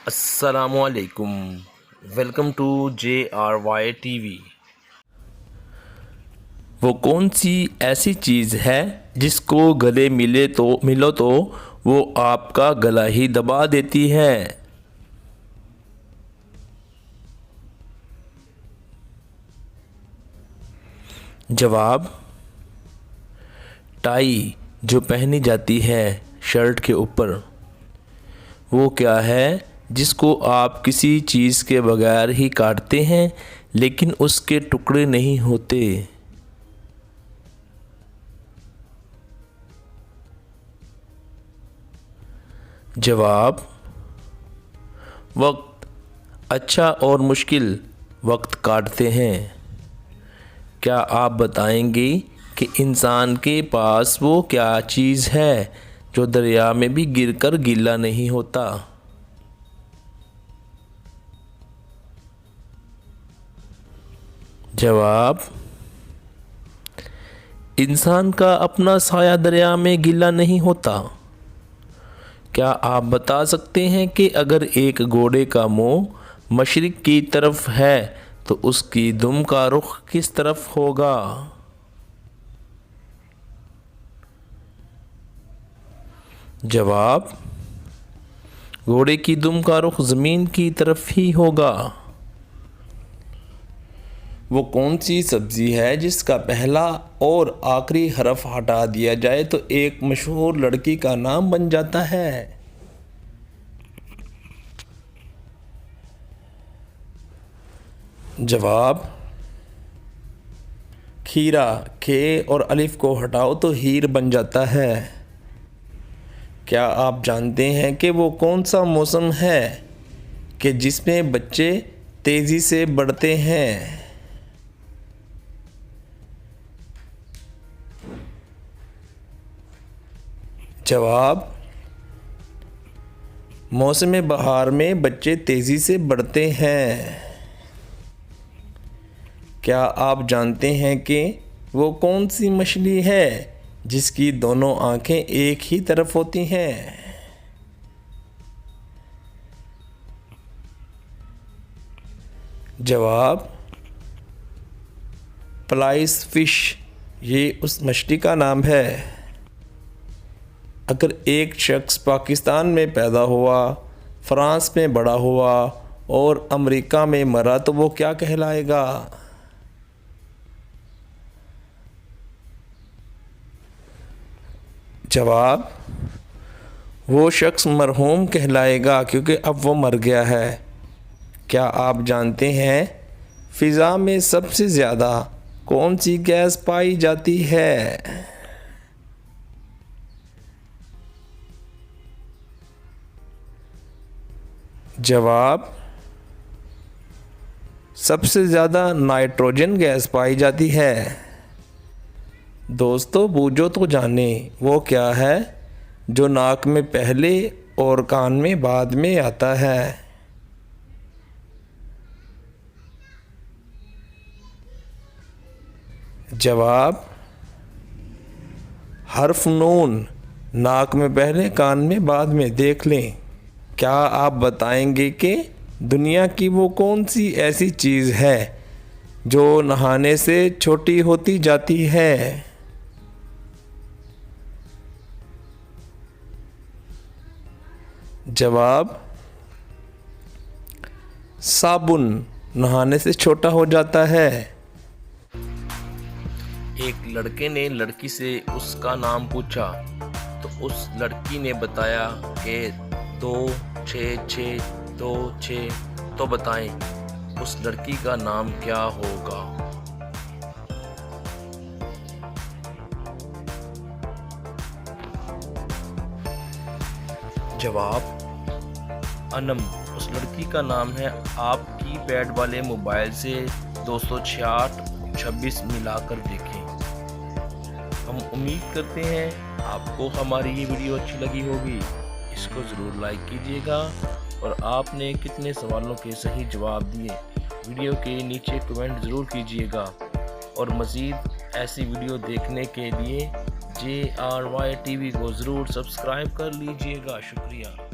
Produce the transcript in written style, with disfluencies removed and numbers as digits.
अस्सलामुअलैकुम। Welcome to JRY TV। वो कौन सी ऐसी चीज़ है जिसको गले मिलो तो वो आपका गला ही दबा देती है? जवाब, टाई जो पहनी जाती है शर्ट के ऊपर। वो क्या है जिसको आप किसी चीज़ के बगैर ही काटते हैं लेकिन उसके टुकड़े नहीं होते? जवाब, वक्त। अच्छा और मुश्किल वक्त काटते हैं। क्या आप बताएंगे कि इंसान के पास वो क्या चीज़ है जो दरिया में भी गिरकर गीला नहीं होता? जवाब, इंसान का अपना साया दरिया में गीला नहीं होता। क्या आप बता सकते हैं कि अगर एक घोड़े का मुंह मशरिक़ की तरफ है तो उसकी दुम का रुख किस तरफ होगा? जवाब, घोड़े की दुम का रुख ज़मीन की तरफ ही होगा। वो कौन सी सब्ज़ी है जिसका पहला और आखिरी हरफ हटा दिया जाए तो एक मशहूर लड़की का नाम बन जाता है? जवाब, खीरा। खे और अलिफ को हटाओ तो हीर बन जाता है। क्या आप जानते हैं कि वो कौन सा मौसम है कि जिसमें बच्चे तेज़ी से बढ़ते हैं? जवाब, मौसम बहार में बच्चे तेज़ी से बढ़ते हैं। क्या आप जानते हैं कि वो कौन सी मछली है जिसकी दोनों आँखें एक ही तरफ होती हैं? जवाब, फ्लाइस फिश। ये उस मछली का नाम है। अगर एक शख्स पाकिस्तान में पैदा हुआ, फ्रांस में बड़ा हुआ और अमेरिका में मरा तो वो क्या कहलाएगा? जवाब, वो शख्स मरहूम कहलाएगा क्योंकि अब वो मर गया है। क्या आप जानते हैं फ़िज़ा में सबसे ज़्यादा कौन सी गैस पाई जाती है? जवाब, सबसे ज़्यादा नाइट्रोजन गैस पाई जाती है। दोस्तों, बूझो तो जाने वो क्या है जो नाक में पहले और कान में बाद में आता है? जवाब, हर्फ नून। नाक में पहले कान में बाद में। देख लें। क्या आप बताएंगे कि दुनिया की वो कौन सी ऐसी चीज़ है जो नहाने से छोटी होती जाती है? जवाब, साबुन नहाने से छोटा हो जाता है। एक लड़के ने लड़की से उसका नाम पूछा तो उस लड़की ने बताया कि 2 6 6 2 6। तो बताएं उस लड़की का नाम क्या होगा? जवाब, अनम। उस लड़की का नाम है। आप कीपैड वाले मोबाइल से 266 26 मिलाकर देखें। हम उम्मीद करते हैं आपको हमारी ये वीडियो अच्छी लगी होगी। इसको ज़रूर लाइक कीजिएगा और आपने कितने सवालों के सही जवाब दिए वीडियो के नीचे कमेंट ज़रूर कीजिएगा। और मज़ीद ऐसी वीडियो देखने के लिए JRY TV को ज़रूर सब्सक्राइब कर लीजिएगा। शुक्रिया।